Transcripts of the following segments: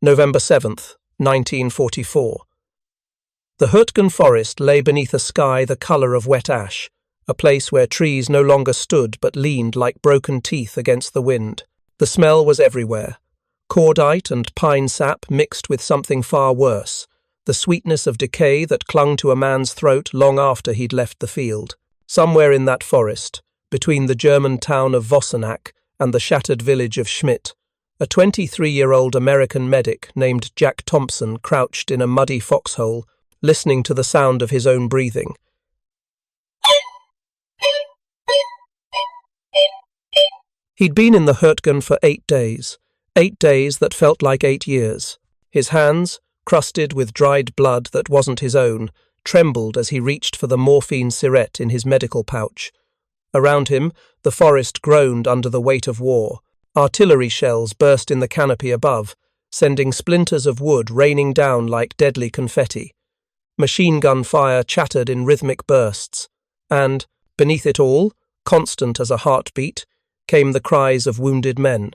November 7th, 1944. The Hürtgen Forest lay beneath a sky the colour of wet ash, a place where trees no longer stood but leaned like broken teeth against the wind. The smell was everywhere. Cordite and pine sap mixed with something far worse, the sweetness of decay that clung to a man's throat long after he'd left the field. Somewhere in that forest, between the German town of Vossenack and the shattered village of Schmidt, a 23-year-old American medic named Jack Thompson crouched in a muddy foxhole, listening to the sound of his own breathing. He'd been in the Hürtgen for 8 days, 8 days that felt like 8 years. His hands, crusted with dried blood that wasn't his own, trembled as he reached for the morphine syringe in his medical pouch. Around him, the forest groaned under the weight of war. Artillery shells burst in the canopy above, sending splinters of wood raining down like deadly confetti. Machine gun fire chattered in rhythmic bursts, and, beneath it all, constant as a heartbeat, came the cries of wounded men.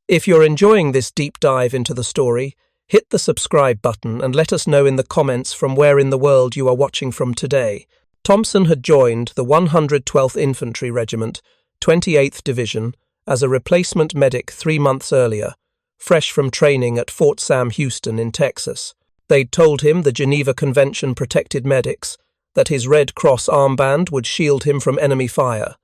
If you're enjoying this deep dive into the story, hit the subscribe button and let us know in the comments from where in the world you are watching from today. Thompson had joined the 112th Infantry Regiment, 28th Division, as a replacement medic 3 months earlier, fresh from training at Fort Sam Houston in Texas. They'd told him the Geneva Convention protected medics, that his Red Cross armband would shield him from enemy fire.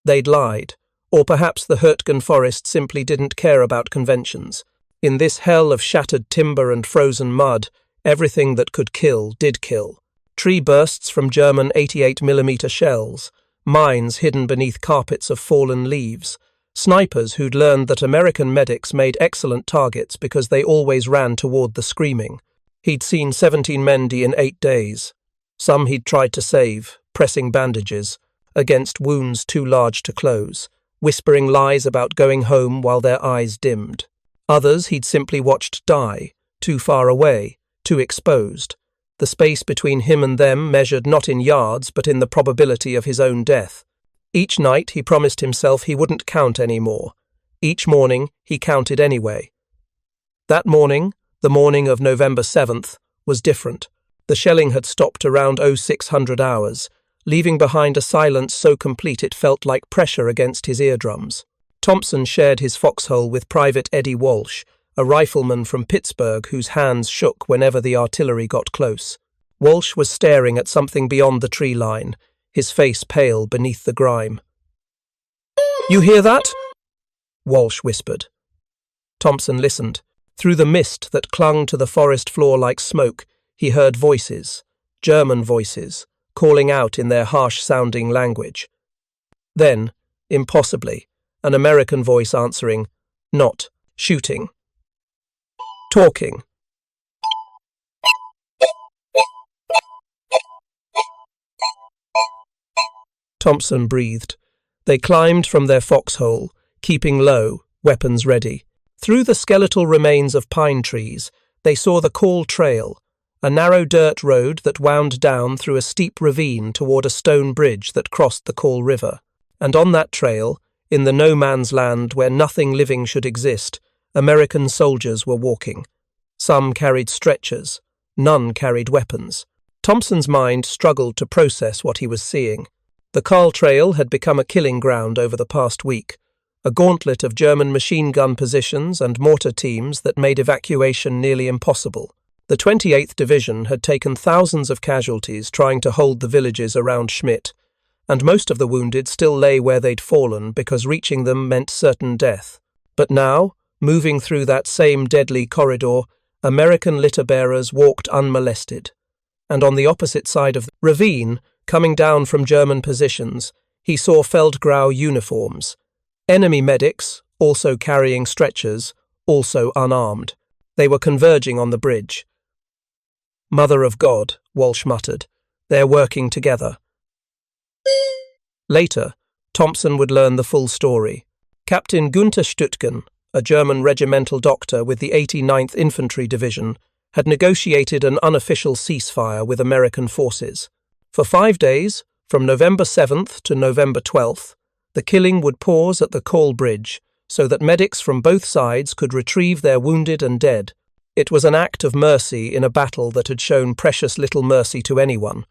They'd lied, or perhaps the Hürtgen Forest simply didn't care about conventions. In this hell of shattered timber and frozen mud, everything that could kill did kill. Tree bursts from German 88mm shells, mines hidden beneath carpets of fallen leaves, snipers who'd learned that American medics made excellent targets because they always ran toward the screaming. He'd seen 17 men in 8 days. Some he'd tried to save, pressing bandages, against wounds too large to close, whispering lies about going home while their eyes dimmed. Others he'd simply watched die, too far away, too exposed. The space between him and them measured not in yards but in the probability of his own death. Each night he promised himself he wouldn't count anymore. Each morning he counted anyway. That morning, the morning of November 7th, was different. The shelling had stopped around 0600 hours, leaving behind a silence so complete it felt like pressure against his eardrums. Thompson shared his foxhole with Private Eddie Walsh, a rifleman from Pittsburgh whose hands shook whenever the artillery got close. Walsh was staring at something beyond the tree line, his face pale beneath the grime. "You hear that?" Walsh whispered. Thompson listened. Through the mist that clung to the forest floor like smoke, he heard voices, German voices, calling out in their harsh-sounding language. Then, impossibly, an American voice answering, not shooting. Talking. Thompson breathed. They climbed from their foxhole, keeping low, weapons ready. Through the skeletal remains of pine trees, they saw the Call Trail, a narrow dirt road that wound down through a steep ravine toward a stone bridge that crossed the Call River. And on that trail, in the no-man's land where nothing living should exist, American soldiers were walking. Some carried stretchers, none carried weapons. Thompson's mind struggled to process what he was seeing. The Call Trail had become a killing ground over the past week, a gauntlet of German machine gun positions and mortar teams that made evacuation nearly impossible. The 28th Division had taken thousands of casualties trying to hold the villages around Schmidt, and most of the wounded still lay where they'd fallen because reaching them meant certain death. But now, moving through that same deadly corridor, American litter-bearers walked unmolested. And on the opposite side of the ravine, coming down from German positions, he saw Feldgrau uniforms. Enemy medics, also carrying stretchers, also unarmed. They were converging on the bridge. "Mother of God," Walsh muttered. "They're working together." Later, Thompson would learn the full story. Captain Günther Stüttgen, a German regimental doctor with the 89th Infantry Division, had negotiated an unofficial ceasefire with American forces. For 5 days, from November 7th to November 12th, the killing would pause at the Call Bridge so that medics from both sides could retrieve their wounded and dead. It was an act of mercy in a battle that had shown precious little mercy to anyone.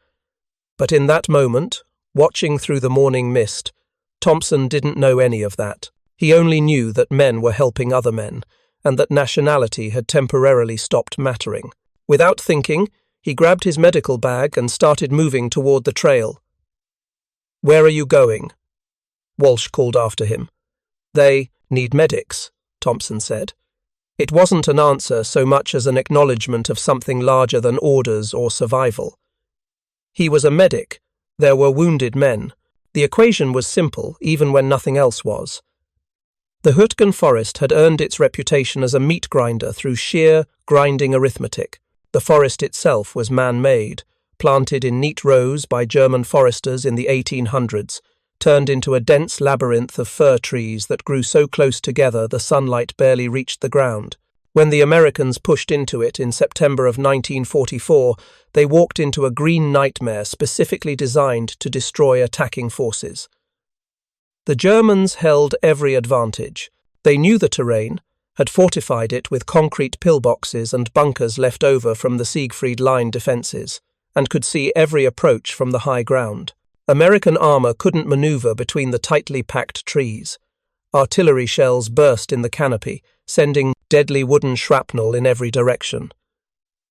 But in that moment, watching through the morning mist, Thompson didn't know any of that. He only knew that men were helping other men, and that nationality had temporarily stopped mattering. Without thinking, he grabbed his medical bag and started moving toward the trail. "Where are you going?" Walsh called after him. "They need medics," Thompson said. It wasn't an answer so much as an acknowledgement of something larger than orders or survival. He was a medic. There were wounded men. The equation was simple, even when nothing else was. The Hürtgen Forest had earned its reputation as a meat grinder through sheer, grinding arithmetic. The forest itself was man-made, planted in neat rows by German foresters in the 1800s, turned into a dense labyrinth of fir trees that grew so close together the sunlight barely reached the ground. When the Americans pushed into it in September of 1944, they walked into a green nightmare specifically designed to destroy attacking forces. The Germans held every advantage. They knew the terrain, had fortified it with concrete pillboxes and bunkers left over from the Siegfried Line defences, and could see every approach from the high ground. American armour couldn't manoeuvre between the tightly packed trees. Artillery shells burst in the canopy, sending deadly wooden shrapnel in every direction.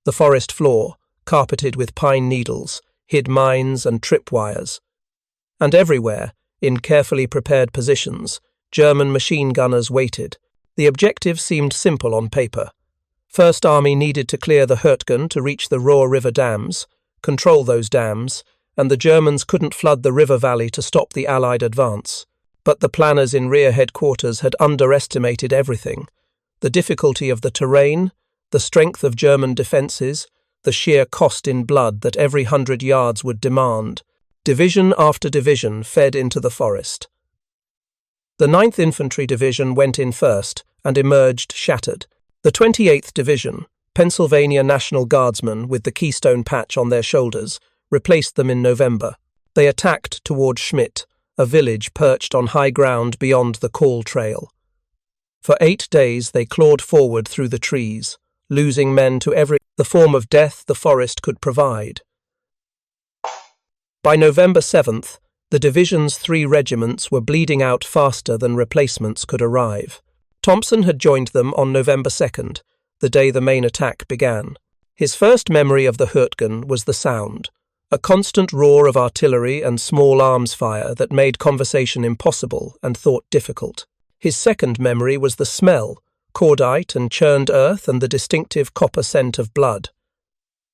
The forest floor, carpeted with pine needles, hid mines and tripwires. And everywhere, in carefully prepared positions, German machine gunners waited. The objective seemed simple on paper. First Army needed to clear the Hürtgen to reach the Ruhr River dams, control those dams, and the Germans couldn't flood the river valley to stop the Allied advance. But the planners in rear headquarters had underestimated everything. The difficulty of the terrain, the strength of German defences, the sheer cost in blood that every 100 yards would demand. Division after division fed into the forest. The 9th Infantry Division went in first and emerged shattered. The 28th Division, Pennsylvania National Guardsmen with the Keystone patch on their shoulders, replaced them in November. They attacked toward Schmidt, a village perched on high ground beyond the Call Trail. For 8 days they clawed forward through the trees, losing men to every form of death the forest could provide. By November 7th, the division's 3 regiments were bleeding out faster than replacements could arrive. Thompson had joined them on November 2nd, the day the main attack began. His first memory of the Hürtgen was the sound. A constant roar of artillery and small arms fire that made conversation impossible and thought difficult. His second memory was the smell, cordite and churned earth and the distinctive copper scent of blood.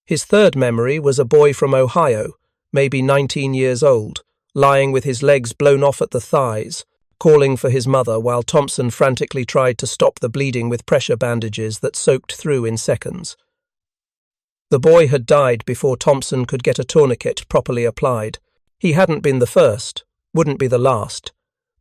His third memory was a boy from Ohio, maybe 19 years old, lying with his legs blown off at the thighs, calling for his mother while Thompson frantically tried to stop the bleeding with pressure bandages that soaked through in seconds. The boy had died before Thompson could get a tourniquet properly applied. He hadn't been the first, wouldn't be the last.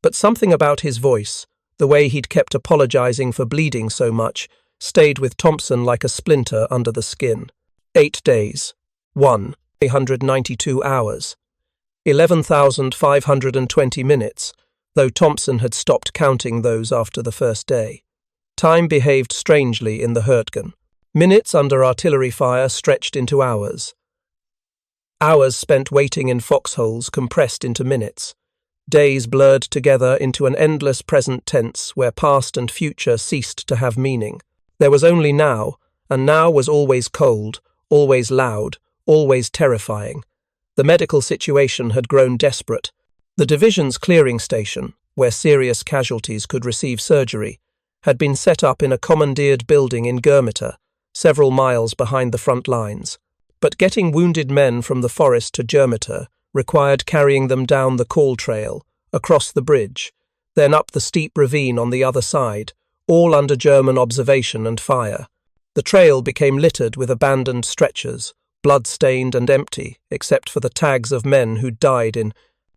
But something about his voice, the way he'd kept apologizing for bleeding so much, stayed with Thompson like a splinter under the skin. 8 days. 192 hours. 11,520 minutes, though Thompson had stopped counting those after the first day. Time behaved strangely in the Hürtgen. Minutes under artillery fire stretched into hours. Hours spent waiting in foxholes compressed into minutes. Days blurred together into an endless present tense where past and future ceased to have meaning. There was only now, and now was always cold, always loud, always terrifying. The medical situation had grown desperate. The division's clearing station, where serious casualties could receive surgery, had been set up in a commandeered building in Görmitte, several miles behind the front lines. But getting wounded men from the forest to Görmitte required carrying them down the Call Trail, across the bridge, then up the steep ravine on the other side, all under German observation and fire. The trail became littered with abandoned stretchers, blood-stained and empty, except for the tags of men who'd died in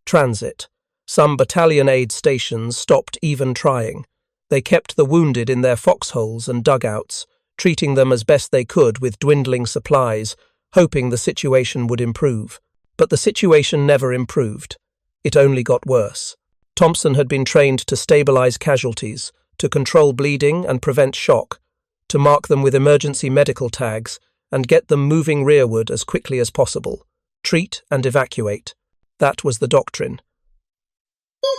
transit. Some battalion aid stations stopped even trying. They kept the wounded in their foxholes and dugouts, treating them as best they could with dwindling supplies, hoping the situation would improve. But the situation never improved. It only got worse. Thompson had been trained to stabilize casualties, to control bleeding and prevent shock. to mark them with emergency medical tags, and get them moving rearward as quickly as possible. Treat and evacuate. That was the doctrine.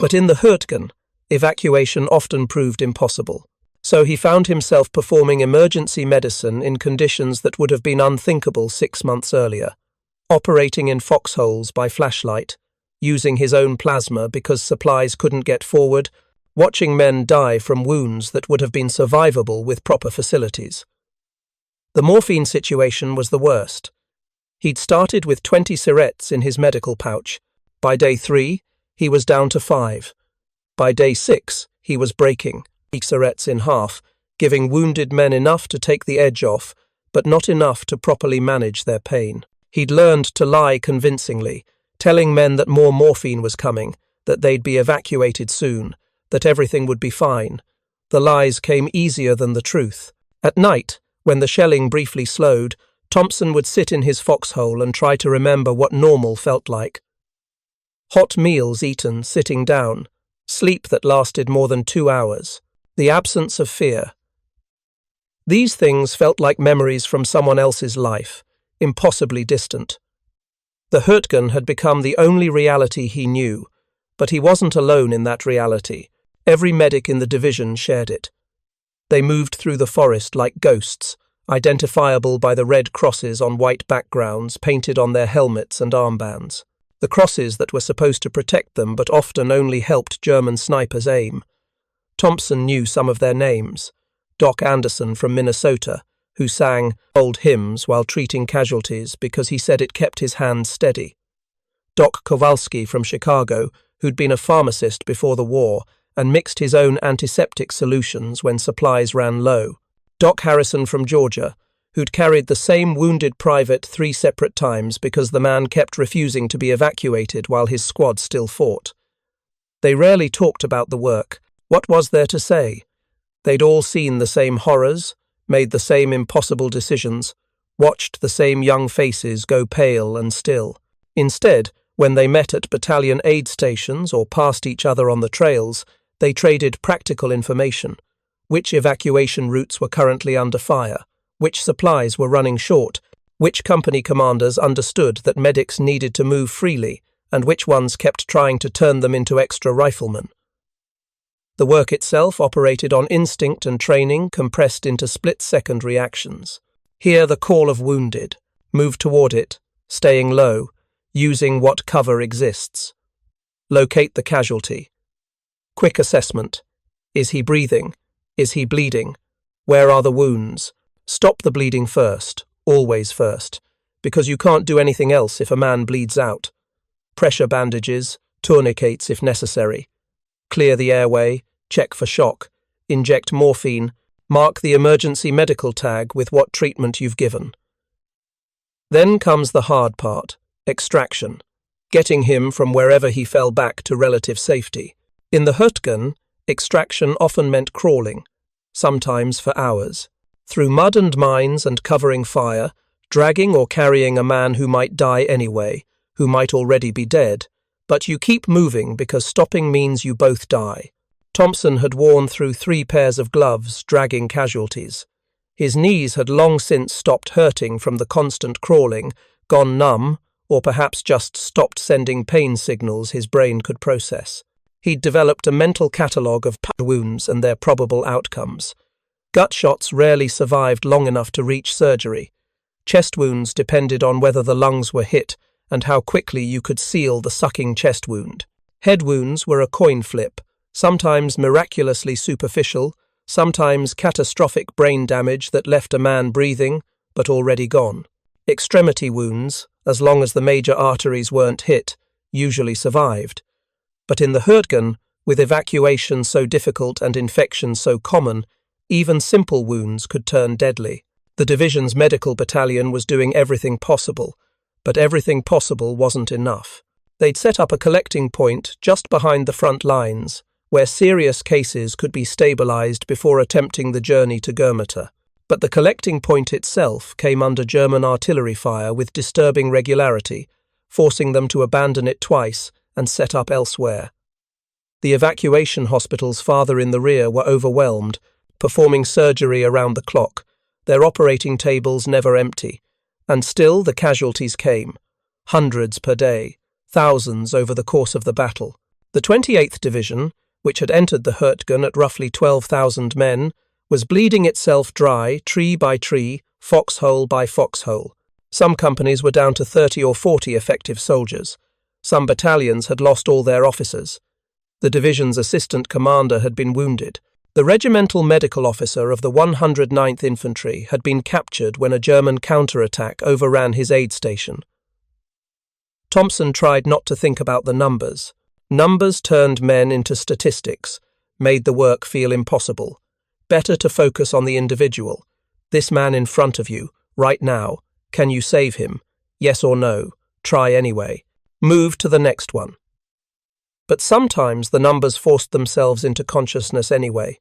But in the Hürtgen, evacuation often proved impossible. So he found himself performing emergency medicine in conditions that would have been unthinkable 6 months earlier. Operating in foxholes by flashlight, using his own plasma because supplies couldn't get forward, watching men die from wounds that would have been survivable with proper facilities. The morphine situation was the worst. He'd started with 20 syrettes in his medical pouch. By day 3, he was down to 5. By day 6, he was breaking syrettes in half, giving wounded men enough to take the edge off, but not enough to properly manage their pain. He'd learned to lie convincingly, telling men that more morphine was coming, that they'd be evacuated soon, that everything would be fine. The lies came easier than the truth. At night, when the shelling briefly slowed, Thompson would sit in his foxhole and try to remember what normal felt like. Hot meals eaten sitting down, sleep that lasted more than 2 hours, the absence of fear. These things felt like memories from someone else's life, impossibly distant. The Hürtgen had become the only reality he knew, but he wasn't alone in that reality. Every medic in the division shared it. They moved through the forest like ghosts, identifiable by the red crosses on white backgrounds painted on their helmets and armbands. The crosses that were supposed to protect them but often only helped German snipers aim. Thompson knew some of their names. Doc Anderson from Minnesota, who sang old hymns while treating casualties because he said it kept his hands steady. Doc Kowalski from Chicago, who'd been a pharmacist before the war and mixed his own antiseptic solutions when supplies ran low. Doc Harrison from Georgia, who'd carried the same wounded private 3 separate times because the man kept refusing to be evacuated while his squad still fought. They rarely talked about the work. What was there to say? They'd all seen the same horrors, made the same impossible decisions, watched the same young faces go pale and still. Instead, when they met at battalion aid stations or passed each other on the trails, they traded practical information. Which evacuation routes were currently under fire, which supplies were running short, which company commanders understood that medics needed to move freely, and which ones kept trying to turn them into extra riflemen. The work itself operated on instinct and training compressed into split-second reactions. Hear the call of wounded, move toward it, staying low, using what cover exists. Locate the casualty. Quick assessment. Is he breathing? Is he bleeding? Where are the wounds? Stop the bleeding first, always first, because you can't do anything else if a man bleeds out. Pressure bandages, tourniquets if necessary. Clear the airway, check for shock, inject morphine, mark the emergency medical tag with what treatment you've given. Then comes the hard part, extraction, getting him from wherever he fell back to relative safety. In the Hürtgen, extraction often meant crawling, sometimes for hours, through mud and mines and covering fire, dragging or carrying a man who might die anyway, who might already be dead, but you keep moving because stopping means you both die. Thompson had worn through 3 pairs of gloves, dragging casualties. His knees had long since stopped hurting from the constant crawling, gone numb, or perhaps just stopped sending pain signals his brain could process. He'd developed a mental catalogue of wounds and their probable outcomes. Gut shots rarely survived long enough to reach surgery. Chest wounds depended on whether the lungs were hit and how quickly you could seal the sucking chest wound. Head wounds were a coin flip, sometimes miraculously superficial, sometimes catastrophic brain damage that left a man breathing, but already gone. Extremity wounds, as long as the major arteries weren't hit, usually survived. But in the Hürtgen, with evacuation so difficult and infection so common, even simple wounds could turn deadly. The division's medical battalion was doing everything possible, but everything possible wasn't enough. They'd set up a collecting point just behind the front lines, where serious cases could be stabilized before attempting the journey to Gurmata. But the collecting point itself came under German artillery fire with disturbing regularity, forcing them to abandon it twice and set up elsewhere. The evacuation hospitals farther in the rear were overwhelmed, performing surgery around the clock, their operating tables never empty. And still the casualties came. Hundreds per day, thousands over the course of the battle. The 28th Division, which had entered the Hürtgen at roughly 12,000 men, was bleeding itself dry, tree by tree, foxhole by foxhole. Some companies were down to 30 or 40 effective soldiers. Some battalions had lost all their officers. The division's assistant commander had been wounded. The regimental medical officer of the 109th Infantry had been captured when a German counterattack overran his aid station. Thompson tried not to think about the numbers. Numbers turned men into statistics, made the work feel impossible. Better to focus on the individual. This man in front of you, right now. Can you save him? Yes or no? Try anyway. Move to the next one. But sometimes the numbers forced themselves into consciousness anyway.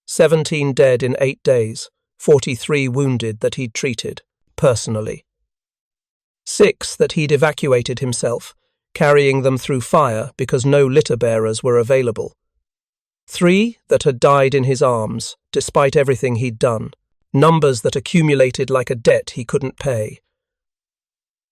17 dead in 8 days, 43 wounded that he'd treated, personally. 6 that he'd evacuated himself, carrying them through fire because no litter-bearers were available. 3 that had died in his arms, despite everything he'd done. Numbers that accumulated like a debt he couldn't pay.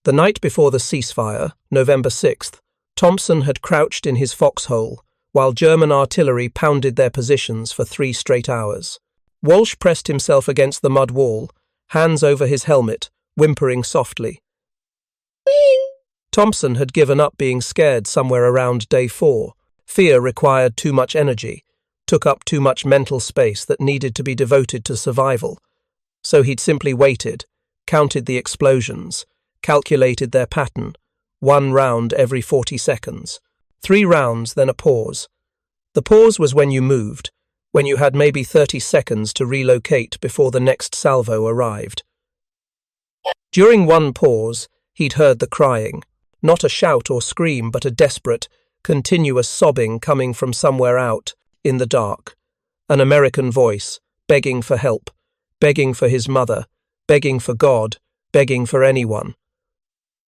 The night before the ceasefire, November 6th, Thompson had crouched in his foxhole, while German artillery pounded their positions for 3 straight hours. Walsh pressed himself against the mud wall, hands over his helmet, whimpering softly. Thompson had given up being scared somewhere around day 4. Fear required too much energy, took up too much mental space that needed to be devoted to survival. So he'd simply waited, counted the explosions, calculated their pattern, 1 round every 40 seconds. 3 rounds, then a pause. The pause was when you moved, when you had maybe 30 seconds to relocate before the next salvo arrived. During one pause, he'd heard the crying. Not a shout or scream, but a desperate, continuous sobbing coming from somewhere out, in the dark. An American voice, begging for help, begging for his mother, begging for God, begging for anyone.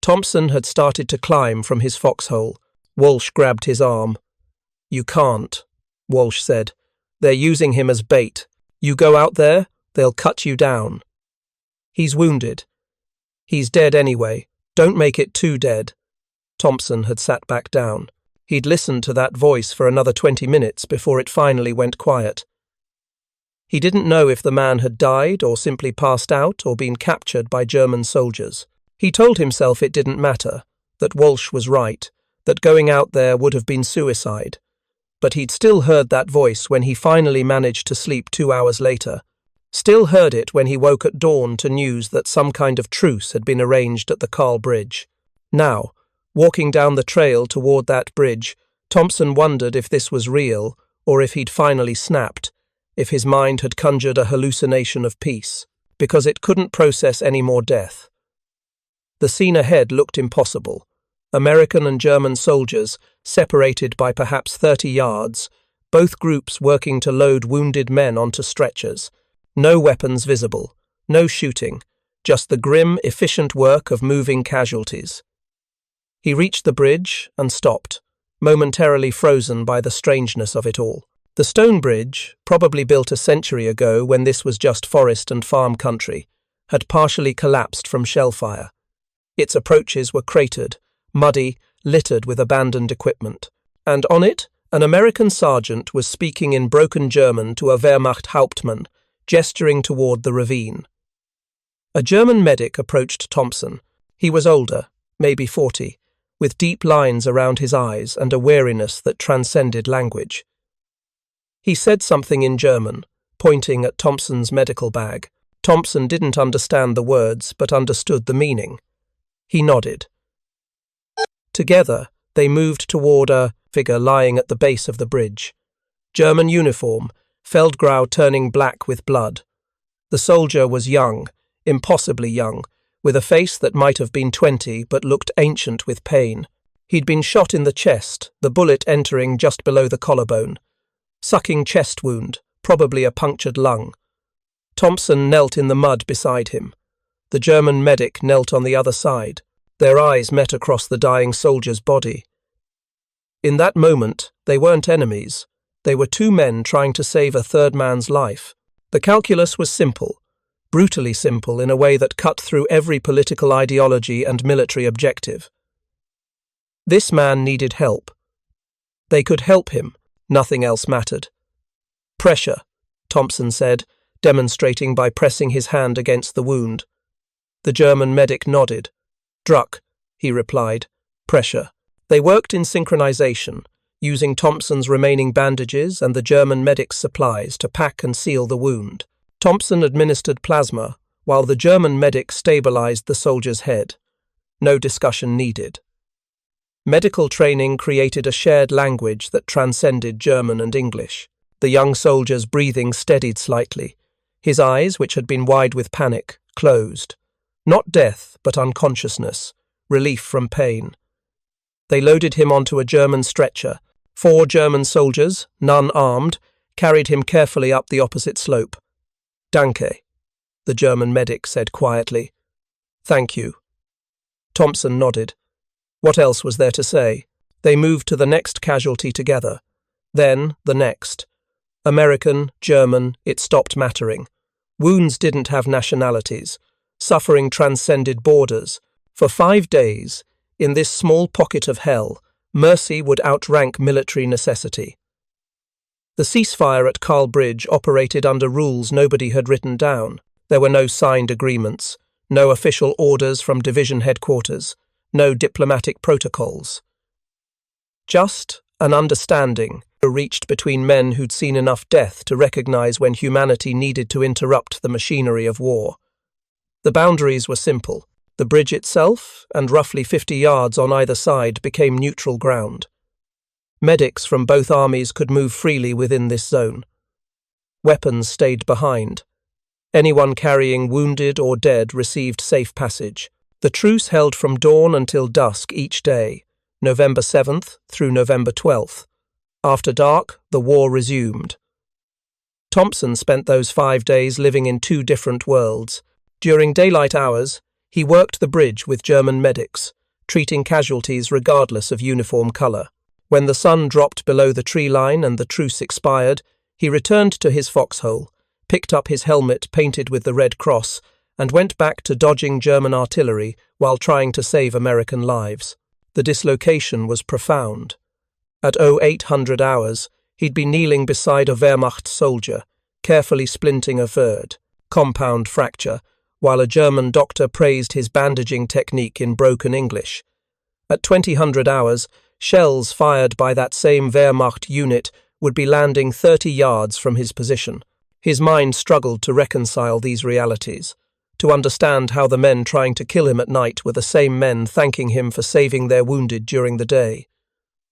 Thompson had started to climb from his foxhole. Walsh grabbed his arm. "You can't," Walsh said. "They're using him as bait. You go out there, they'll cut you down." "He's wounded. He's dead anyway. Don't make it too dead." Thompson had sat back down. He'd listened to that voice for another 20 minutes before it finally went quiet. He didn't know if the man had died or simply passed out or been captured by German soldiers. He told himself it didn't matter, that Walsh was right, that going out there would have been suicide. But he'd still heard that voice when he finally managed to sleep 2 hours later. Still heard it when he woke at dawn to news that some kind of truce had been arranged at the Karl Bridge. Now, walking down the trail toward that bridge, Thompson wondered if this was real or if he'd finally snapped, if his mind had conjured a hallucination of peace, because it couldn't process any more death. The scene ahead looked impossible. American and German soldiers, separated by perhaps 30 yards, both groups working to load wounded men onto stretchers. No weapons visible, no shooting, just the grim, efficient work of moving casualties. He reached the bridge and stopped, momentarily frozen by the strangeness of it all. The stone bridge, probably built a century ago when this was just forest and farm country, had partially collapsed from shellfire. Its approaches were cratered, muddy, littered with abandoned equipment, and on it, an American sergeant was speaking in broken German to a Wehrmacht Hauptmann, gesturing toward the ravine. A German medic approached Thompson. He was older, maybe 40, with deep lines around his eyes and a wariness that transcended language. He said something in German, pointing at Thompson's medical bag. Thompson didn't understand the words, but understood the meaning. He nodded. Together, they moved toward a figure lying at the base of the bridge. German uniform, Feldgrau turning black with blood. The soldier was young, impossibly young, with a face that might have been 20 but looked ancient with pain. He'd been shot in the chest, the bullet entering just below the collarbone. Sucking chest wound, probably a punctured lung. Thompson knelt in the mud beside him. The German medic knelt on the other side. Their eyes met across the dying soldier's body. In that moment, they weren't enemies. They were 2 men trying to save a third man's life. The calculus was simple, brutally simple in a way that cut through every political ideology and military objective. This man needed help. They could help him, nothing else mattered. Pressure, Thompson said, demonstrating by pressing his hand against the wound. The German medic nodded. Druck, he replied. Pressure. They worked in synchronization, using Thompson's remaining bandages and the German medic's supplies to pack and seal the wound. Thompson administered plasma, while the German medic stabilized the soldier's head. No discussion needed. Medical training created a shared language that transcended German and English. The young soldier's breathing steadied slightly. His eyes, which had been wide with panic, closed. Not death, but unconsciousness, relief from pain. They loaded him onto a German stretcher. 4 German soldiers, none armed, carried him carefully up the opposite slope. Danke, the German medic said quietly. Thank you. Thompson nodded. What else was there to say? They moved to the next casualty together. Then the next. American, German, it stopped mattering. Wounds didn't have nationalities. Suffering transcended borders. For 5 days, in this small pocket of hell, mercy would outrank military necessity. The ceasefire at Karl Bridge operated under rules nobody had written down. There were no signed agreements, no official orders from division headquarters, no diplomatic protocols. Just an understanding reached between men who'd seen enough death to recognize when humanity needed to interrupt the machinery of war. The boundaries were simple. The bridge itself, and roughly 50 yards on either side, became neutral ground. Medics from both armies could move freely within this zone. Weapons stayed behind. Anyone carrying wounded or dead received safe passage. The truce held from dawn until dusk each day, November 7th through November 12th. After dark, the war resumed. Thompson spent those 5 days living in 2 different worlds. During daylight hours, he worked the bridge with German medics, treating casualties regardless of uniform colour. When the sun dropped below the tree line and the truce expired, he returned to his foxhole, picked up his helmet painted with the Red Cross, and went back to dodging German artillery while trying to save American lives. The dislocation was profound. At 0800 hours, he'd be kneeling beside a Wehrmacht soldier, carefully splinting a third, compound fracture, while a German doctor praised his bandaging technique in broken English. At 2000 hours, shells fired by that same Wehrmacht unit would be landing 30 yards from his position. His mind struggled to reconcile these realities, to understand how the men trying to kill him at night were the same men thanking him for saving their wounded during the day.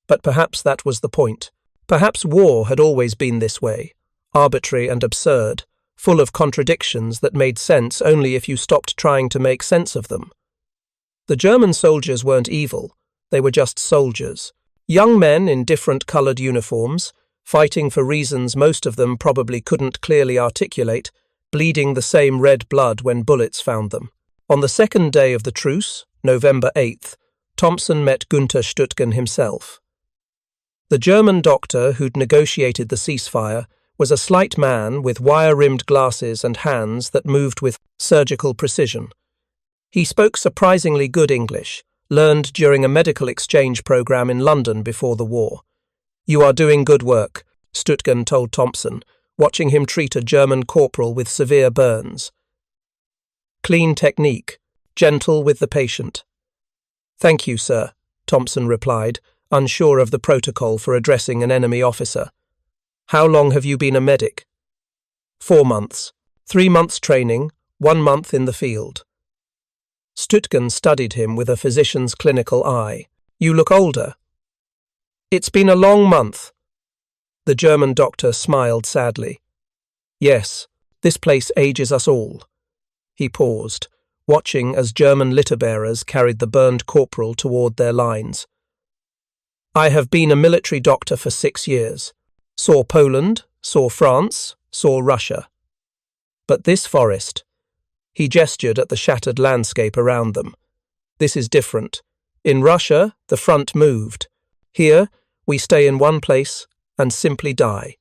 But perhaps that was the point. Perhaps war had always been this way, arbitrary and absurd, full of contradictions that made sense only if you stopped trying to make sense of them. The German soldiers weren't evil, they were just soldiers. Young men in different coloured uniforms, fighting for reasons most of them probably couldn't clearly articulate, bleeding the same red blood when bullets found them. On the second day of the truce, November 8th, Thompson met Günther Stuttgen himself. The German doctor who'd negotiated the ceasefire was a slight man with wire-rimmed glasses and hands that moved with surgical precision. He spoke surprisingly good English, learned during a medical exchange program in London before the war. "You are doing good work," Stuttgen told Thompson, watching him treat a German corporal with severe burns. "Clean technique, gentle with the patient." "Thank you, sir," Thompson replied, unsure of the protocol for addressing an enemy officer. "How long have you been a medic?" 4 months. 3 months training, 1 month in the field. Stuttgen studied him with a physician's clinical eye. "You look older." "It's been a long month." The German doctor smiled sadly. "Yes, this place ages us all." He paused, watching as German litter-bearers carried the burned corporal toward their lines. "I have been a military doctor for 6 years. Saw Poland, saw France, saw Russia. But this forest," he gestured at the shattered landscape around them. "This is different. In Russia, the front moved. Here, we stay in one place and simply die."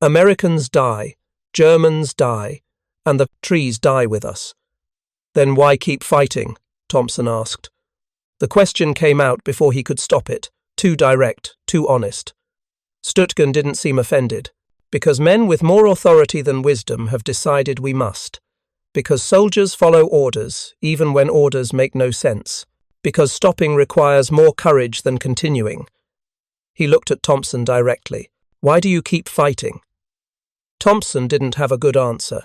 "Americans die," Germans die, and the trees die with us. Then why keep fighting? Thompson asked. The question came out before he could stop it, too direct, too honest. Hürtgen didn't seem offended. Because men with more authority than wisdom have decided we must. Because soldiers follow orders, even when orders make no sense. Because stopping requires more courage than continuing. He looked at Thompson directly. Why do you keep fighting? Thompson didn't have a good answer.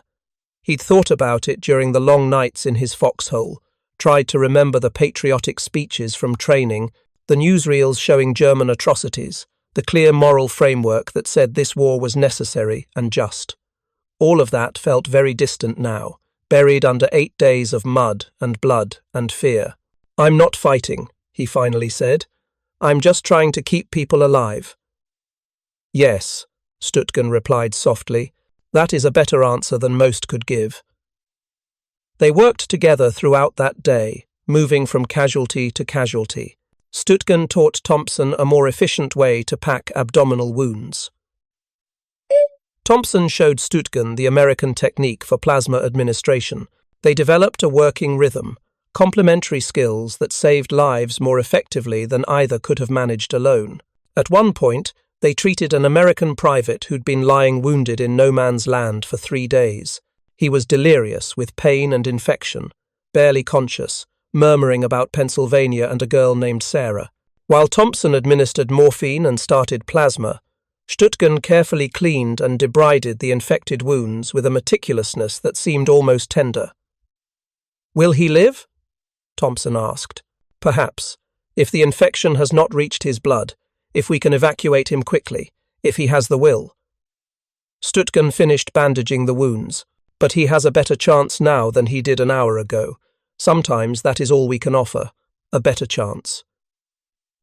He'd thought about it during the long nights in his foxhole, tried to remember the patriotic speeches from training, the newsreels showing German atrocities, the clear moral framework that said this war was necessary and just. All of that felt very distant now, buried under 8 days of mud and blood and fear. I'm not fighting, he finally said. I'm just trying to keep people alive. Yes, Hürtgen replied softly. That is a better answer than most could give. They worked together throughout that day, moving from casualty to casualty. Hürtgen taught Thompson a more efficient way to pack abdominal wounds. Thompson showed Hürtgen the American technique for plasma administration. They developed a working rhythm, complementary skills that saved lives more effectively than either could have managed alone. At one point, they treated an American private who'd been lying wounded in no man's land for 3 days. He was delirious with pain and infection, barely conscious, murmuring about Pennsylvania and a girl named Sarah. While Thompson administered morphine and started plasma, Hürtgen carefully cleaned and debrided the infected wounds with a meticulousness that seemed almost tender. Will he live? Thompson asked. Perhaps, if the infection has not reached his blood, if we can evacuate him quickly, if he has the will. Hürtgen finished bandaging the wounds, but he has a better chance now than he did an hour ago. Sometimes that is all we can offer, a better chance.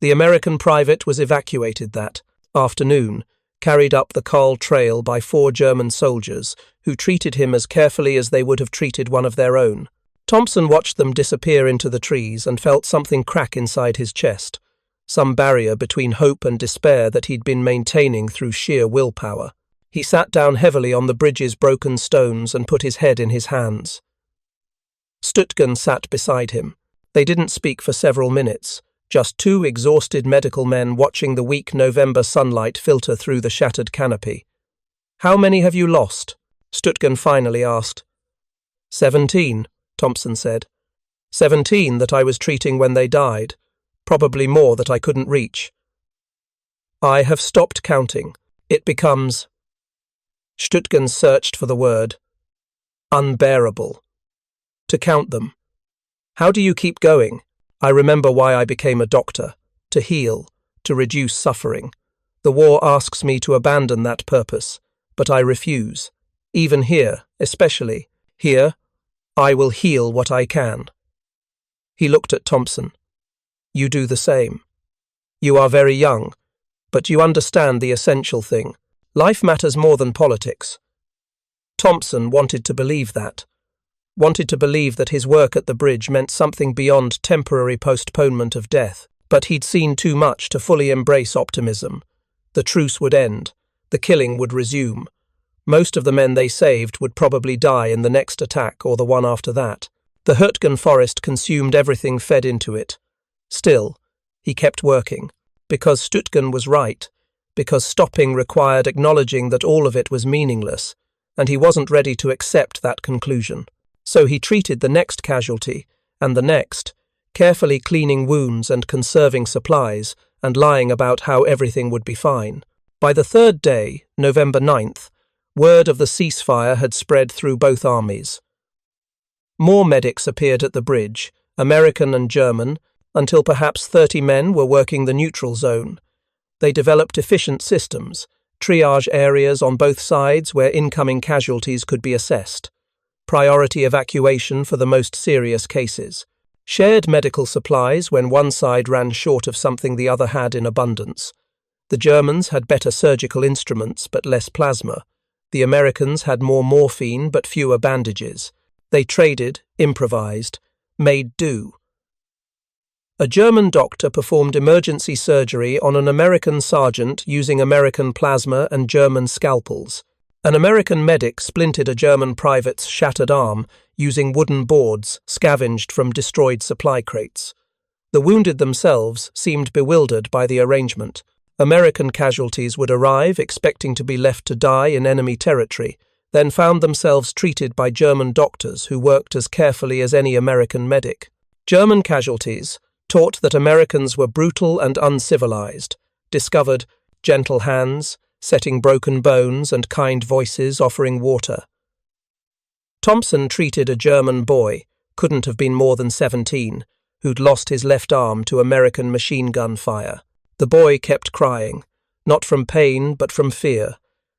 The American private was evacuated that afternoon, carried up the Karl Trail by 4 German soldiers, who treated him as carefully as they would have treated one of their own. Thompson watched them disappear into the trees and felt something crack inside his chest, some barrier between hope and despair that he'd been maintaining through sheer willpower. He sat down heavily on the bridge's broken stones and put his head in his hands. Hürtgen sat beside him. They didn't speak for several minutes, just 2 exhausted medical men watching the weak November sunlight filter through the shattered canopy. How many have you lost? Hürtgen finally asked. 17, Thompson said. 17 that I was treating when they died, probably more that I couldn't reach. I have stopped counting. It becomes... Hürtgen searched for the word. Unbearable. To count them. How do you keep going? I remember why I became a doctor. To heal, to reduce suffering. The war asks me to abandon that purpose, but I refuse. Even here, especially here, I will heal what I can. He looked at Thompson. You do the same. You are very young, but you understand the essential thing. Life matters more than politics. Thompson wanted to believe that. Wanted to believe that his work at the bridge meant something beyond temporary postponement of death, but he'd seen too much to fully embrace optimism. The truce would end. The killing would resume. Most of the men they saved would probably die in the next attack or the one after that. The Hürtgen Forest consumed everything fed into it. Still, he kept working, because Hürtgen was right, because stopping required acknowledging that all of it was meaningless, and he wasn't ready to accept that conclusion. So he treated the next casualty, and the next, carefully cleaning wounds and conserving supplies, and lying about how everything would be fine. By the 3rd day, November 9th, word of the ceasefire had spread through both armies. More medics appeared at the bridge, American and German, until perhaps 30 men were working the neutral zone. They developed efficient systems, triage areas on both sides where incoming casualties could be assessed, priority evacuation for the most serious cases, shared medical supplies when one side ran short of something the other had in abundance. The Germans had better surgical instruments but less plasma. The Americans had more morphine but fewer bandages. They traded, improvised, made do. A German doctor performed emergency surgery on an American sergeant using American plasma and German scalpels. An American medic splinted a German private's shattered arm using wooden boards scavenged from destroyed supply crates. The wounded themselves seemed bewildered by the arrangement. American casualties would arrive expecting to be left to die in enemy territory, then found themselves treated by German doctors who worked as carefully as any American medic. German casualties, taught that Americans were brutal and uncivilized, discovered gentle hands, setting broken bones, and kind voices offering water. Thompson treated a German boy, couldn't have been more than 17, who'd lost his left arm to American machine gun fire. The boy kept crying, not from pain but from fear,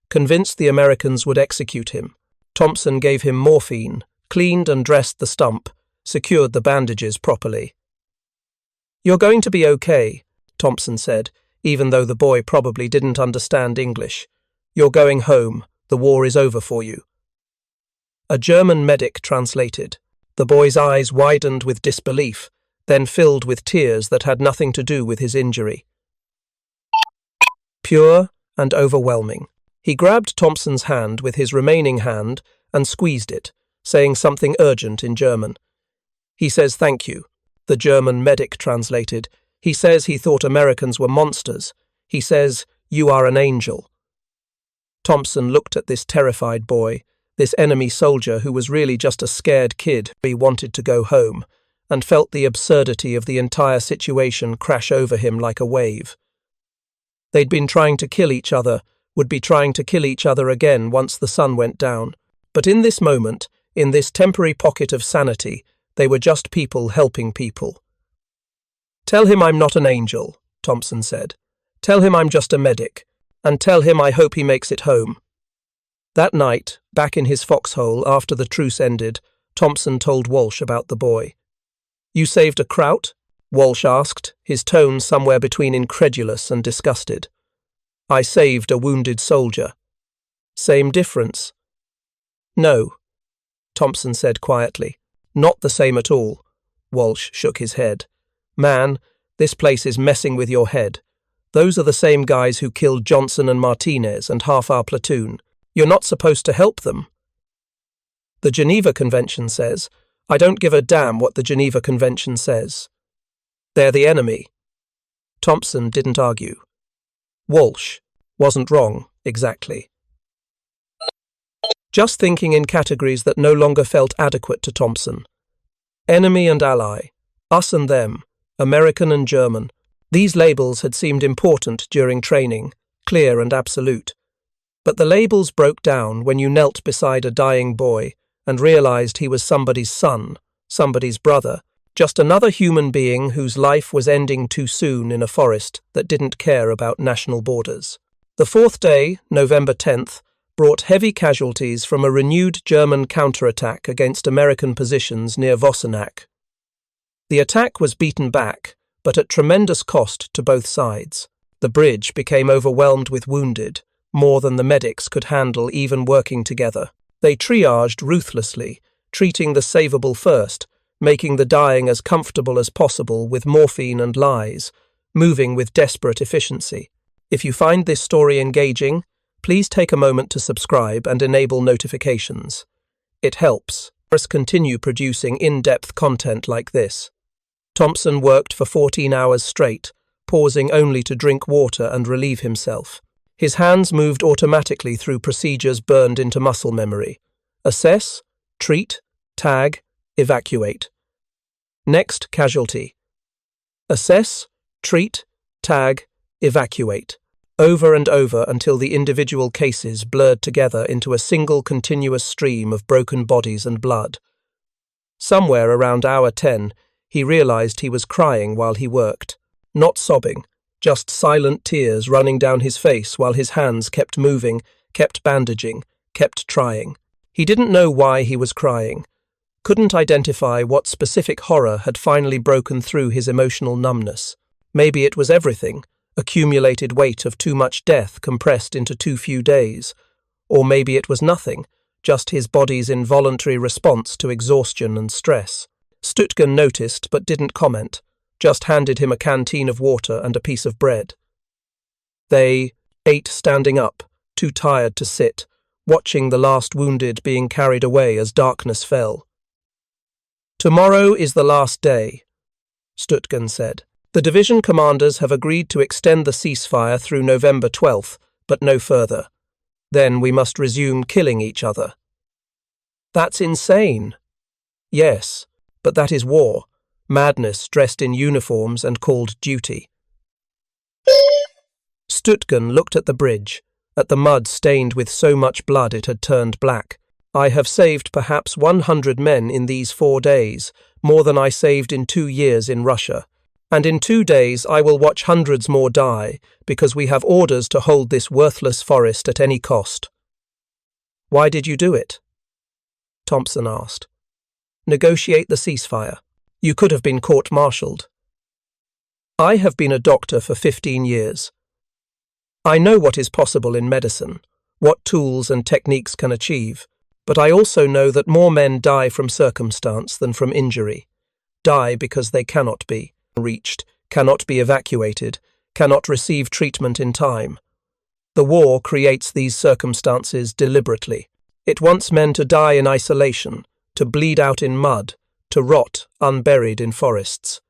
convinced the Americans would execute him. Thompson gave him morphine, cleaned and dressed the stump, secured the bandages properly. "You're going to be okay," Thompson said, even though the boy probably didn't understand English. "You're going home. The war is over for you." A German medic translated. The boy's eyes widened with disbelief, then filled with tears that had nothing to do with his injury. Pure and overwhelming. He grabbed Thompson's hand with his remaining hand and squeezed it, saying something urgent in German. "He says thank you," the German medic translated. "He says he thought Americans were monsters. He says, you are an angel." Thompson looked at this terrified boy, this enemy soldier who was really just a scared kid who wanted to go home, and felt the absurdity of the entire situation crash over him like a wave. They'd been trying to kill each other, would be trying to kill each other again once the sun went down. But in this moment, in this temporary pocket of sanity, they were just people helping people. "Tell him I'm not an angel," Thompson said. "Tell him I'm just a medic, and tell him I hope he makes it home." That night, back in his foxhole after the truce ended, Thompson told Walsh about the boy. "You saved a Kraut?" Walsh asked, his tone somewhere between incredulous and disgusted. "I saved a wounded soldier." "Same difference?" "No," Thompson said quietly. "Not the same at all." Walsh shook his head. "Man, this place is messing with your head. Those are the same guys who killed Johnson and Martinez and half our platoon. You're not supposed to help them." "The Geneva Convention says." "I don't give a damn what the Geneva Convention says. They're the enemy." Thompson didn't argue. Walsh wasn't wrong, exactly. Just thinking in categories that no longer felt adequate to Thompson. Enemy and ally, us and them, American and German. These labels had seemed important during training, clear and absolute. But the labels broke down when you knelt beside a dying boy and realized he was somebody's son, somebody's brother, just another human being whose life was ending too soon in a forest that didn't care about national borders. The fourth day, November 10th, brought heavy casualties from a renewed German counterattack against American positions near Vossenack. The attack was beaten back, but at tremendous cost to both sides. The bridge became overwhelmed with wounded, more than the medics could handle even working together. They triaged ruthlessly, treating the savable first, making the dying as comfortable as possible with morphine and lies, moving with desperate efficiency. If you find this story engaging, please take a moment to subscribe and enable notifications. It helps us continue producing in-depth content like this. Thompson worked for 14 hours straight, pausing only to drink water and relieve himself. His hands moved automatically through procedures burned into muscle memory. Assess, treat, tag, evacuate. Next casualty. Assess, treat, tag, evacuate. Over and over until the individual cases blurred together into a single continuous stream of broken bodies and blood. Somewhere around hour 10, he realized he was crying while he worked. Not sobbing, just silent tears running down his face while his hands kept moving, kept bandaging, kept trying. He didn't know why he was crying. Couldn't identify what specific horror had finally broken through his emotional numbness. Maybe it was everything, accumulated weight of too much death compressed into too few days. Or maybe it was nothing, just his body's involuntary response to exhaustion and stress. Hürtgen noticed but didn't comment, just handed him a canteen of water and a piece of bread. They ate standing up, too tired to sit, watching the last wounded being carried away as darkness fell. "Tomorrow is the last day," Hürtgen said. "The division commanders have agreed to extend the ceasefire through November 12th, but no further. Then we must resume killing each other." "That's insane." "Yes, but that is war, madness dressed in uniforms and called duty." Hürtgen looked at the bridge, at the mud stained with so much blood it had turned black. "I have saved perhaps 100 men in these 4 days, more than I saved in 2 years in Russia. And in 2 days I will watch hundreds more die, because we have orders to hold this worthless forest at any cost." "Why did you do it?" Thompson asked. "Negotiate the ceasefire. You could have been court-martialed." "I have been a doctor for 15 years. I know what is possible in medicine, what tools and techniques can achieve, but I also know that more men die from circumstance than from injury, die because they cannot be reached, cannot be evacuated, cannot receive treatment in time. The war creates these circumstances deliberately. It wants men to die in isolation, to bleed out in mud, to rot unburied in forests."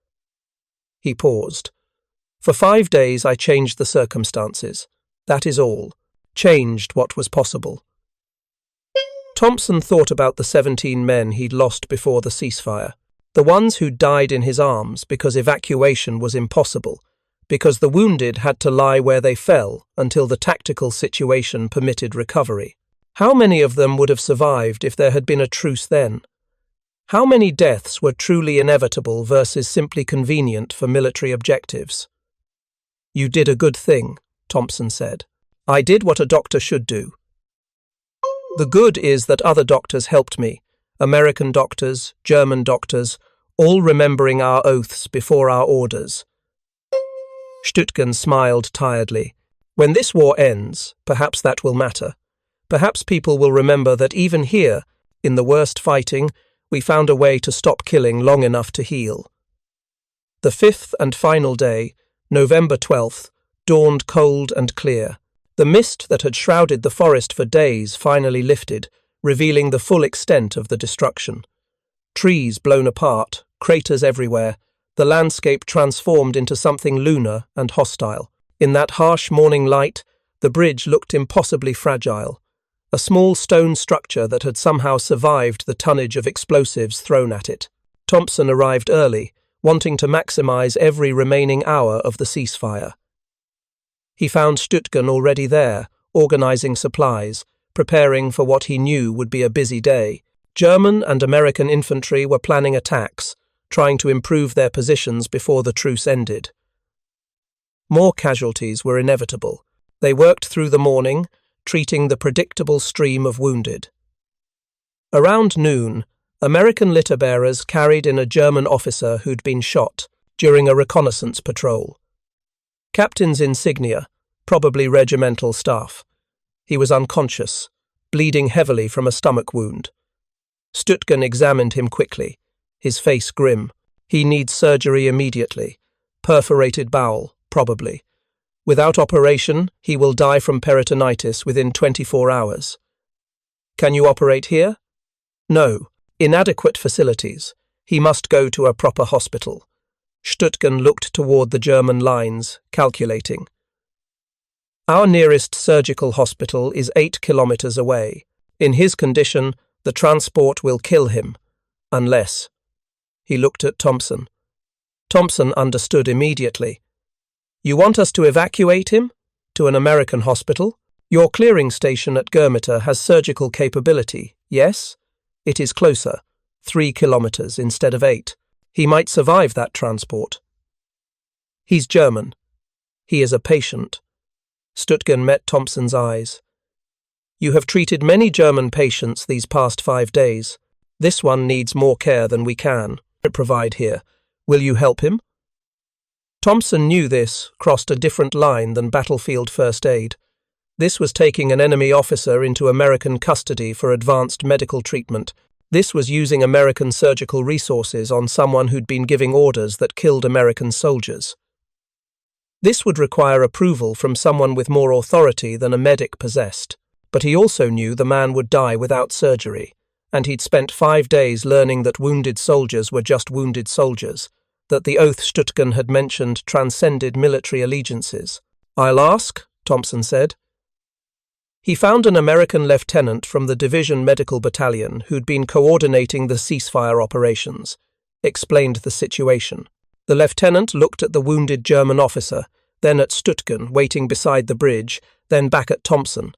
He paused. "For 5 days I changed the circumstances. That is all. Changed what was possible." Thompson thought about the 17 men he'd lost before the ceasefire, the ones who died in his arms because evacuation was impossible, because the wounded had to lie where they fell until the tactical situation permitted recovery. How many of them would have survived if there had been a truce then? How many deaths were truly inevitable versus simply convenient for military objectives? "You did a good thing," Thompson said. "I did what a doctor should do. The good is that other doctors helped me, American doctors, German doctors, all remembering our oaths before our orders." Hürtgen smiled tiredly. "When this war ends, perhaps that will matter. Perhaps people will remember that even here, in the worst fighting, we found a way to stop killing long enough to heal." The 5th and final day, November 12th, dawned cold and clear. The mist that had shrouded the forest for days finally lifted, revealing the full extent of the destruction. Trees blown apart, craters everywhere, the landscape transformed into something lunar and hostile. In that harsh morning light, the bridge looked impossibly fragile, a small stone structure that had somehow survived the tonnage of explosives thrown at it. Thompson arrived early, wanting to maximize every remaining hour of the ceasefire. He found Hürtgen already there, organizing supplies, preparing for what he knew would be a busy day. German and American infantry were planning attacks, trying to improve their positions before the truce ended. More casualties were inevitable. They worked through the morning, treating the predictable stream of wounded. Around noon, American litter-bearers carried in a German officer who'd been shot during a reconnaissance patrol. Captain's insignia, probably regimental staff. He was unconscious, bleeding heavily from a stomach wound. Hürtgen examined him quickly, his face grim. "He needs surgery immediately. Perforated bowel, probably. Without operation, he will die from peritonitis within 24 hours. Can you operate here?" "No. Inadequate facilities. He must go to a proper hospital." Hürtgen looked toward the German lines, calculating. "Our nearest surgical hospital is 8 kilometers away. In his condition, the transport will kill him. Unless—" He looked at Thompson. Thompson understood immediately. "You want us to evacuate him? To an American hospital? Your clearing station at Görmitter has surgical capability, yes? It is closer, 3 kilometers instead of 8. He might survive that transport." "He's German. He is a patient." Hürtgen met Thompson's eyes. "You have treated many German patients these past 5 days. This one needs more care than we can provide here. Will you help him?" Thompson knew this crossed a different line than battlefield first aid. This was taking an enemy officer into American custody for advanced medical treatment. This was using American surgical resources on someone who'd been giving orders that killed American soldiers. This would require approval from someone with more authority than a medic possessed. But he also knew the man would die without surgery, and he'd spent 5 days learning that wounded soldiers were just wounded soldiers, that the oath Hürtgen had mentioned transcended military allegiances. "I'll ask," Thompson said. He found an American lieutenant from the Division Medical Battalion who'd been coordinating the ceasefire operations, explained the situation. The lieutenant looked at the wounded German officer, then at Hürtgen waiting beside the bridge, then back at Thompson.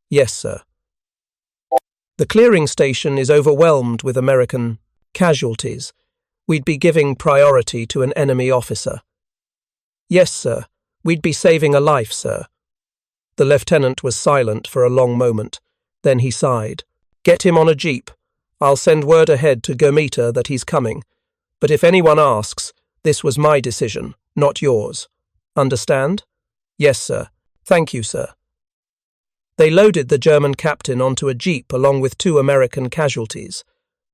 "Yes, sir. The clearing station is overwhelmed with American casualties. We'd be giving priority to an enemy officer." "Yes, sir. We'd be saving a life, sir." The lieutenant was silent for a long moment. Then he sighed. "Get him on a jeep. I'll send word ahead to Goethe that he's coming. But if anyone asks, this was my decision, not yours. Understand?" "Yes, sir. Thank you, sir." They loaded the German captain onto a jeep along with 2 American casualties.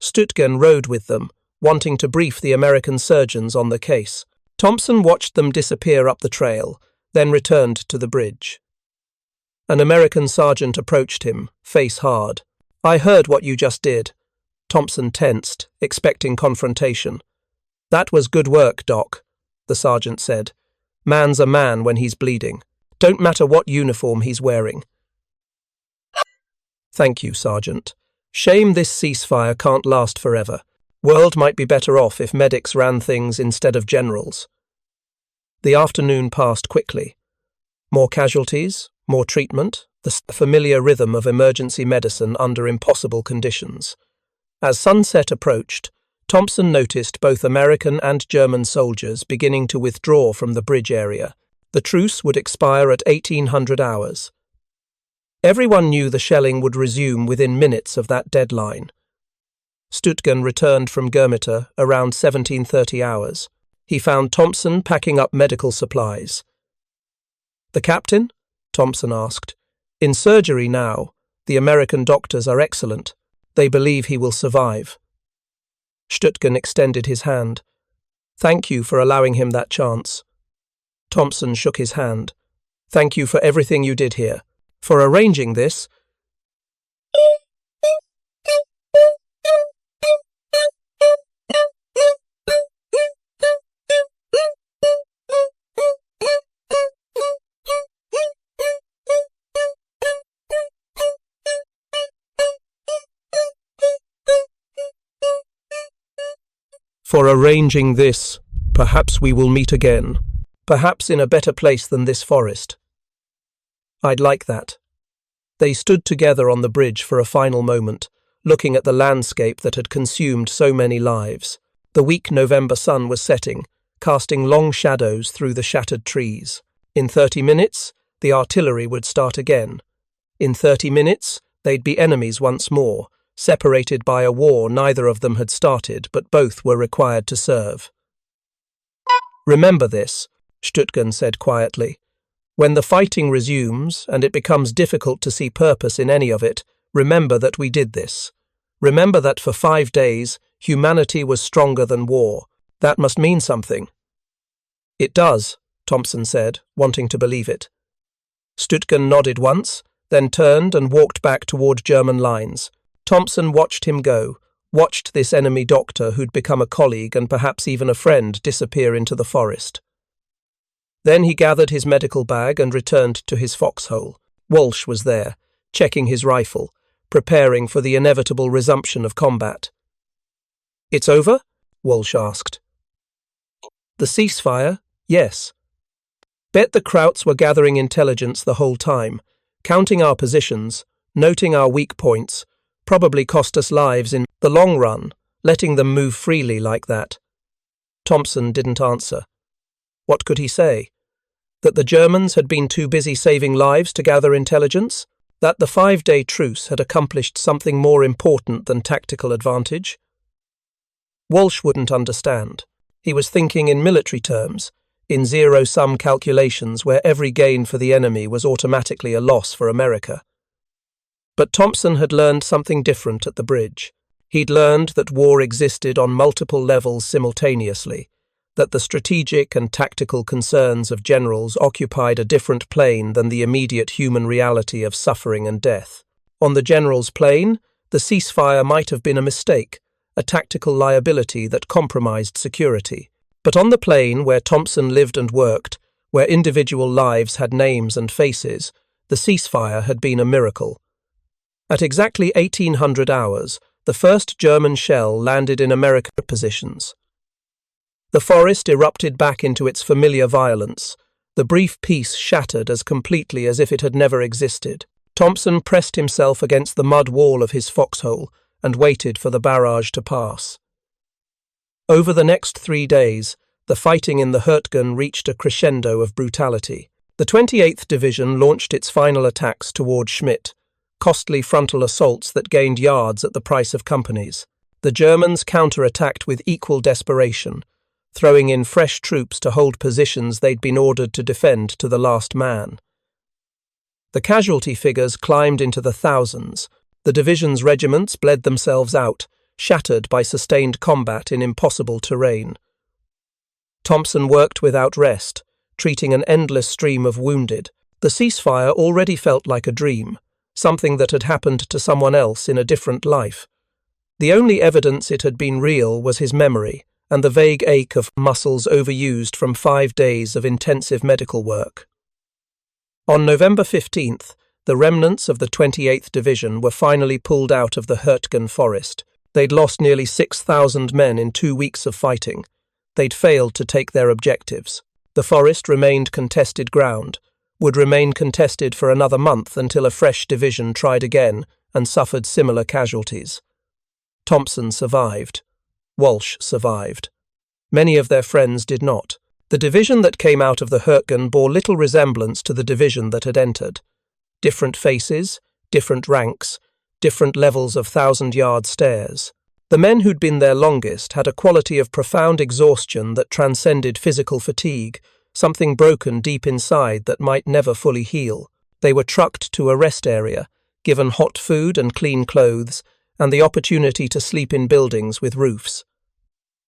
Hürtgen rode with them, wanting to brief the American surgeons on the case. Thompson watched them disappear up the trail, then returned to the bridge. An American sergeant approached him, face hard. "I heard what you just did." Thompson tensed, expecting confrontation. "That was good work, Doc," the sergeant said. "Man's a man when he's bleeding. Don't matter what uniform he's wearing." "Thank you, Sergeant. Shame this ceasefire can't last forever. World might be better off if medics ran things instead of generals." The afternoon passed quickly. More casualties, more treatment, the familiar rhythm of emergency medicine under impossible conditions. As sunset approached, Thompson noticed both American and German soldiers beginning to withdraw from the bridge area. The truce would expire at 1800 hours. Everyone knew the shelling would resume within minutes of that deadline. Hürtgen returned from Goethe around 1730 hours. He found Thompson packing up medical supplies. "The captain?" Thompson asked. "In surgery now. The American doctors are excellent. They believe he will survive." Hürtgen extended his hand. "Thank you for allowing him that chance." Thompson shook his hand. "Thank you for everything you did here. For arranging this." "For arranging this, perhaps we will meet again. Perhaps in a better place than this forest." "I'd like that." They stood together on the bridge for a final moment, looking at the landscape that had consumed so many lives. The weak November sun was setting, casting long shadows through the shattered trees. In 30 minutes, the artillery would start again. In 30 minutes, they'd be enemies once more, separated by a war neither of them had started, but both were required to serve. "Remember this," Hürtgen said quietly. "When the fighting resumes, and it becomes difficult to see purpose in any of it, remember that we did this. Remember that for 5 days, humanity was stronger than war. That must mean something." "It does," Thompson said, wanting to believe it. Hürtgen nodded once, then turned and walked back toward German lines. Thompson watched him go, watched this enemy doctor who'd become a colleague and perhaps even a friend disappear into the forest. Then he gathered his medical bag and returned to his foxhole. Walsh was there, checking his rifle, preparing for the inevitable resumption of combat. "It's over?" Walsh asked. "The ceasefire? Yes. Bet the Krauts were gathering intelligence the whole time, counting our positions, noting our weak points, probably cost us lives in the long run, letting them move freely like that." Thompson didn't answer. What could he say? That the Germans had been too busy saving lives to gather intelligence? That the 5-day truce had accomplished something more important than tactical advantage? Walsh wouldn't understand. He was thinking in military terms, in zero-sum calculations where every gain for the enemy was automatically a loss for America. But Thompson had learned something different at the bridge. He'd learned that war existed on multiple levels simultaneously, that the strategic and tactical concerns of generals occupied a different plane than the immediate human reality of suffering and death. On the general's plane, the ceasefire might have been a mistake, a tactical liability that compromised security. But on the plane where Thompson lived and worked, where individual lives had names and faces, the ceasefire had been a miracle. At exactly 1800 hours, the first German shell landed in American positions. The forest erupted back into its familiar violence. The brief peace shattered as completely as if it had never existed. Thompson pressed himself against the mud wall of his foxhole and waited for the barrage to pass. Over the next 3 days, the fighting in the Hürtgen reached a crescendo of brutality. The 28th Division launched its final attacks toward Schmidt, costly frontal assaults that gained yards at the price of companies. The Germans counterattacked with equal desperation, throwing in fresh troops to hold positions they'd been ordered to defend to the last man. The casualty figures climbed into the thousands. The division's regiments bled themselves out, shattered by sustained combat in impossible terrain. Thompson worked without rest, treating an endless stream of wounded. The ceasefire already felt like a dream, something that had happened to someone else in a different life. The only evidence it had been real was his memory and the vague ache of muscles overused from 5 days of intensive medical work. On November 15th, the remnants of the 28th Division were finally pulled out of the Hürtgen Forest. They'd lost nearly 6,000 men in 2 weeks of fighting. They'd failed to take their objectives. The forest remained contested ground, would remain contested for another month until a fresh division tried again and suffered similar casualties. Thompson survived. Walsh survived. Many of their friends did not. The division that came out of the Hürtgen bore little resemblance to the division that had entered. Different faces, different ranks, different levels of 1,000-yard stares. The men who'd been there longest had a quality of profound exhaustion that transcended physical fatigue, something broken deep inside that might never fully heal. They were trucked to a rest area, given hot food and clean clothes, and the opportunity to sleep in buildings with roofs.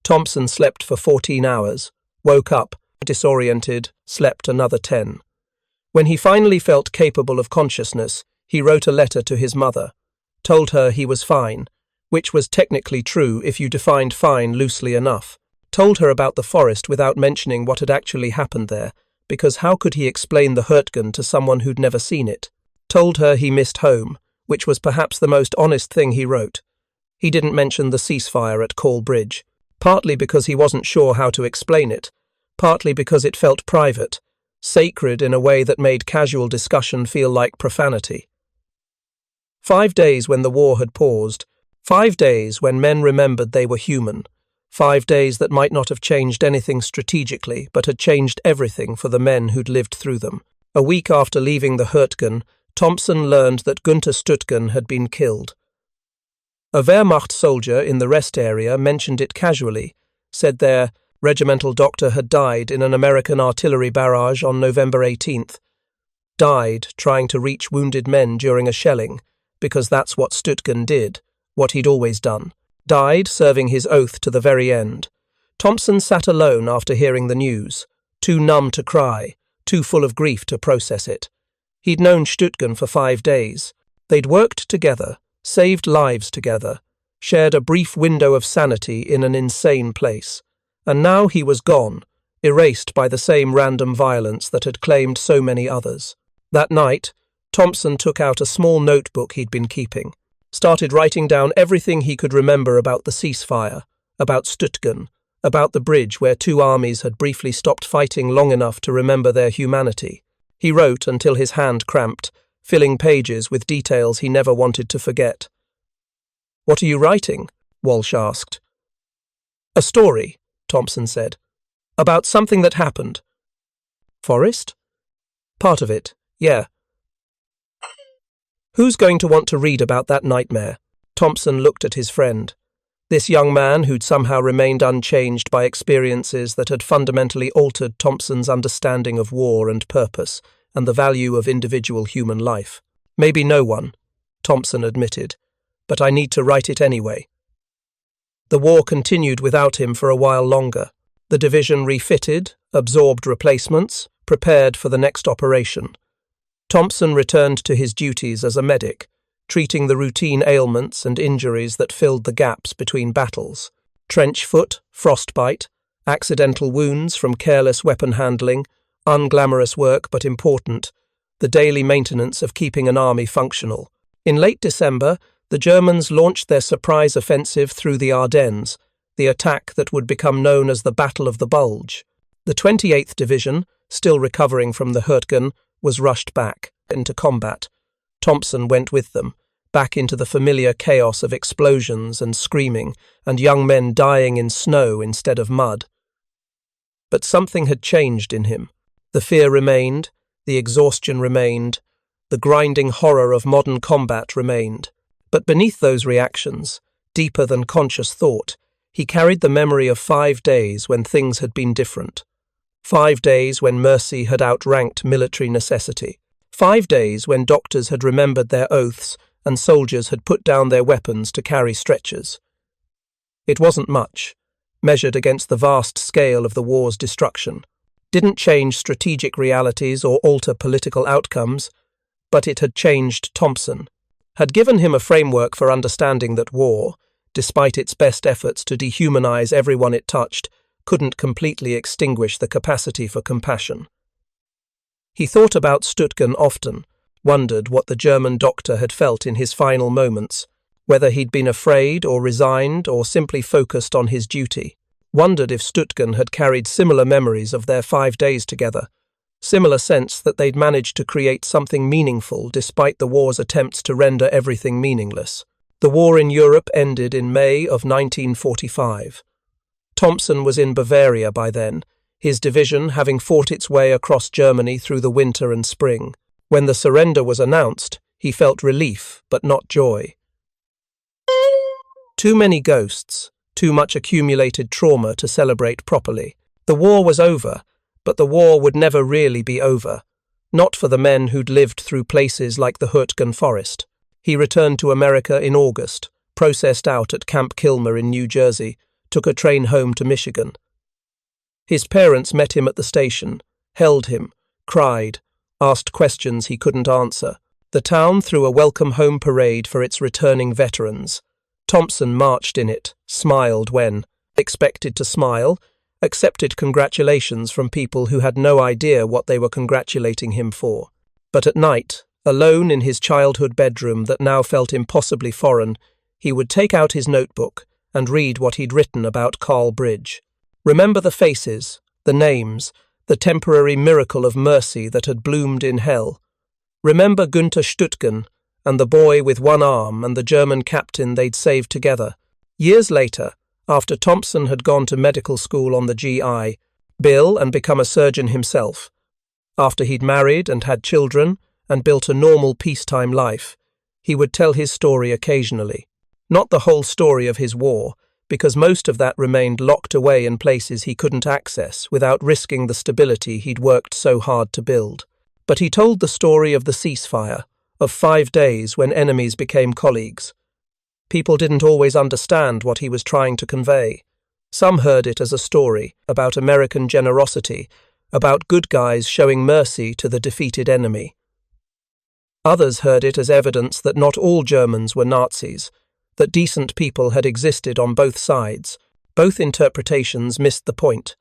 Thompson slept for 14 hours, woke up, disoriented, slept another 10. When he finally felt capable of consciousness, he wrote a letter to his mother, told her he was fine, which was technically true if you defined fine loosely enough, told her about the forest without mentioning what had actually happened there, because how could he explain the Hürtgen to someone who'd never seen it, told her he missed home, which was perhaps the most honest thing he wrote. He didn't mention the ceasefire at Call Bridge, partly because he wasn't sure how to explain it, partly because it felt private, sacred in a way that made casual discussion feel like profanity. 5 days when the war had paused, 5 days when men remembered they were human, 5 days that might not have changed anything strategically but had changed everything for the men who'd lived through them. A week after leaving the Hürtgen, Thompson learned that Günther Stuttgart had been killed. A Wehrmacht soldier in the rest area mentioned it casually, said their regimental doctor had died in an American artillery barrage on November 18th. Died trying to reach wounded men during a shelling, because that's what Stuttgart did, what he'd always done. Died serving his oath to the very end. Thompson sat alone after hearing the news, too numb to cry, too full of grief to process it. He'd known Stuttgart for 5 days. They'd worked together, saved lives together, shared a brief window of sanity in an insane place. And now he was gone, erased by the same random violence that had claimed so many others. That night, Thompson took out a small notebook he'd been keeping, started writing down everything he could remember about the ceasefire, about Stuttgart, about the bridge where 2 armies had briefly stopped fighting long enough to remember their humanity. He wrote until his hand cramped, filling pages with details he never wanted to forget. "What are you writing?" Walsh asked. "A story," Thompson said, "about something that happened." "Forest?" "Part of it, yeah." "Who's going to want to read about that nightmare?" Thompson looked at his friend. This young man who'd somehow remained unchanged by experiences that had fundamentally altered Thompson's understanding of war and purpose and the value of individual human life. "Maybe no one," Thompson admitted, "but I need to write it anyway." The war continued without him for a while longer. The division refitted, absorbed replacements, prepared for the next operation. Thompson returned to his duties as a medic, treating the routine ailments and injuries that filled the gaps between battles. Trench foot, frostbite, accidental wounds from careless weapon handling, unglamorous work but important, the daily maintenance of keeping an army functional. In late December, the Germans launched their surprise offensive through the Ardennes, the attack that would become known as the Battle of the Bulge. The 28th Division, still recovering from the Hürtgen, was rushed back into combat. Thompson went with them, back into the familiar chaos of explosions and screaming, and young men dying in snow instead of mud. But something had changed in him. The fear remained, the exhaustion remained, the grinding horror of modern combat remained. But beneath those reactions, deeper than conscious thought, he carried the memory of 5 days when things had been different. 5 days when mercy had outranked military necessity. 5 days when doctors had remembered their oaths and soldiers had put down their weapons to carry stretchers. It wasn't much, measured against the vast scale of the war's destruction. Didn't change strategic realities or alter political outcomes, but it had changed Thompson, had given him a framework for understanding that war, despite its best efforts to dehumanize everyone it touched, couldn't completely extinguish the capacity for compassion. He thought about Hürtgen often, wondered what the German doctor had felt in his final moments, whether he'd been afraid or resigned or simply focused on his duty. Wondered if Hürtgen had carried similar memories of their 5 days together, similar sense that they'd managed to create something meaningful despite the war's attempts to render everything meaningless. The war in Europe ended in May of 1945. Thompson was in Bavaria by then, his division having fought its way across Germany through the winter and spring. When the surrender was announced, he felt relief, but not joy. Too many ghosts, too much accumulated trauma to celebrate properly. The war was over, but the war would never really be over. Not for the men who'd lived through places like the Hürtgen Forest. He returned to America in August, processed out at Camp Kilmer in New Jersey, took a train home to Michigan. His parents met him at the station, held him, cried, asked questions he couldn't answer. The town threw a welcome home parade for its returning veterans. Thompson marched in it, smiled when expected to smile, accepted congratulations from people who had no idea what they were congratulating him for. But at night, alone in his childhood bedroom that now felt impossibly foreign, he would take out his notebook and read what he'd written about Carl Bridge. Remember the faces, the names, the temporary miracle of mercy that had bloomed in hell. Remember Günther Hürtgen and the boy with one arm and the German captain they'd saved together. Years later, after Thompson had gone to medical school on the GI, Bill and become a surgeon himself, after he'd married and had children and built a normal peacetime life, he would tell his story occasionally. Not the whole story of his war, because most of that remained locked away in places he couldn't access without risking the stability he'd worked so hard to build. But he told the story of the ceasefire, of 5 days when enemies became colleagues. People didn't always understand what he was trying to convey. Some heard it as a story about American generosity, about good guys showing mercy to the defeated enemy. Others heard it as evidence that not all Germans were Nazis, that decent people had existed on both sides. Both interpretations missed the point.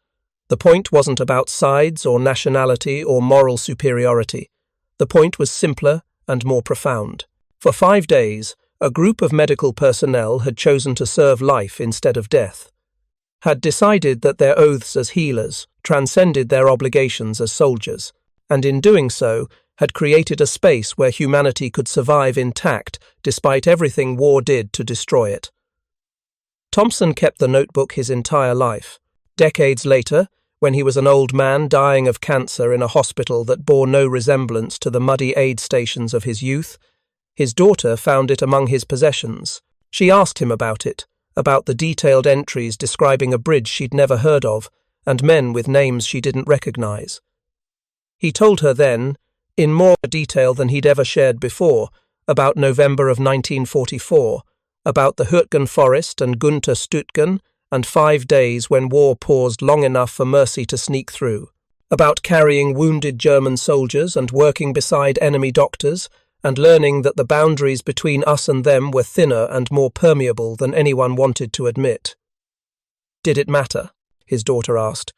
The point wasn't about sides or nationality or moral superiority. The point was simpler and more profound. For 5 days, a group of medical personnel had chosen to serve life instead of death, had decided that their oaths as healers transcended their obligations as soldiers, and in doing so, had created a space where humanity could survive intact despite everything war did to destroy it. Thompson kept the notebook his entire life. Decades later, when he was an old man dying of cancer in a hospital that bore no resemblance to the muddy aid stations of his youth, his daughter found it among his possessions. She asked him about it, about the detailed entries describing a bridge she'd never heard of, and men with names she didn't recognize. He told her then, in more detail than he'd ever shared before, about November of 1944, about the Hürtgen Forest and Günther Hürtgen and 5 days when war paused long enough for mercy to sneak through. About carrying wounded German soldiers and working beside enemy doctors, and learning that the boundaries between us and them were thinner and more permeable than anyone wanted to admit. Did it matter? His daughter asked.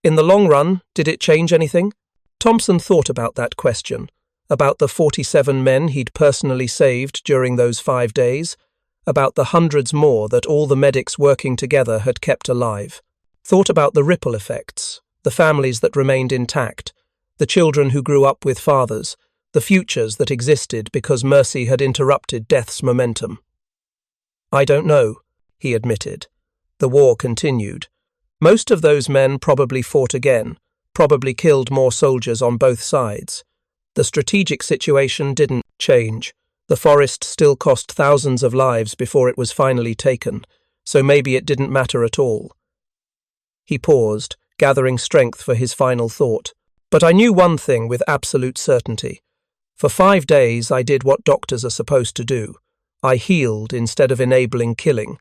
In the long run, did it change anything? Thompson thought about that question, about the 47 men he'd personally saved during those 5 days, about the hundreds more that all the medics working together had kept alive. Thought about the ripple effects, the families that remained intact, the children who grew up with fathers, the futures that existed because mercy had interrupted death's momentum. I don't know, he admitted. The war continued. Most of those men probably fought again, probably killed more soldiers on both sides. The strategic situation didn't change. The forest still cost thousands of lives before it was finally taken, so maybe it didn't matter at all. He paused, gathering strength for his final thought. But I knew one thing with absolute certainty. For 5 days I did what doctors are supposed to do. I healed instead of enabling killing.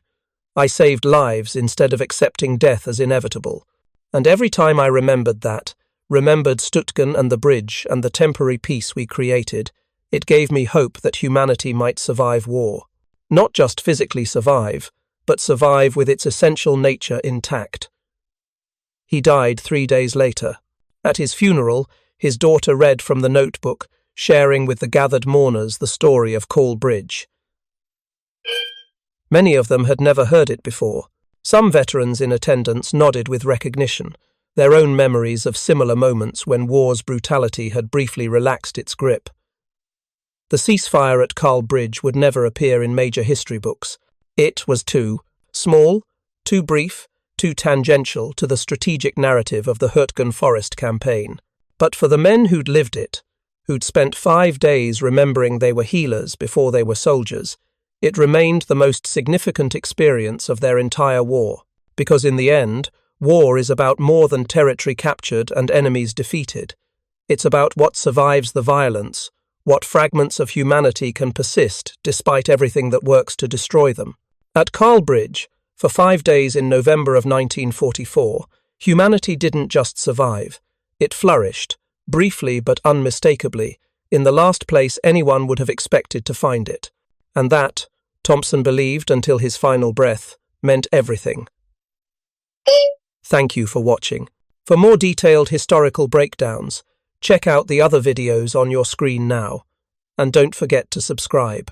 I saved lives instead of accepting death as inevitable. And every time I remembered that, remembered Hürtgen and the bridge and the temporary peace we created, it gave me hope that humanity might survive war. Not just physically survive, but survive with its essential nature intact. He died 3 days later. At his funeral, his daughter read from the notebook, sharing with the gathered mourners the story of Call Bridge. Many of them had never heard it before. Some veterans in attendance nodded with recognition, their own memories of similar moments when war's brutality had briefly relaxed its grip. The ceasefire at Call Bridge would never appear in major history books. It was too small, too brief, too tangential to the strategic narrative of the Hürtgen Forest campaign. But for the men who'd lived it, who'd spent 5 days remembering they were healers before they were soldiers, it remained the most significant experience of their entire war. Because in the end, war is about more than territory captured and enemies defeated. It's about what survives the violence, what fragments of humanity can persist despite everything that works to destroy them. At Call Bridge, for 5 days in November of 1944, humanity didn't just survive. It flourished, briefly but unmistakably, in the last place anyone would have expected to find it. And that, Thompson believed until his final breath, meant everything. Thank you for watching. For more detailed historical breakdowns, check out the other videos on your screen now. And don't forget to subscribe.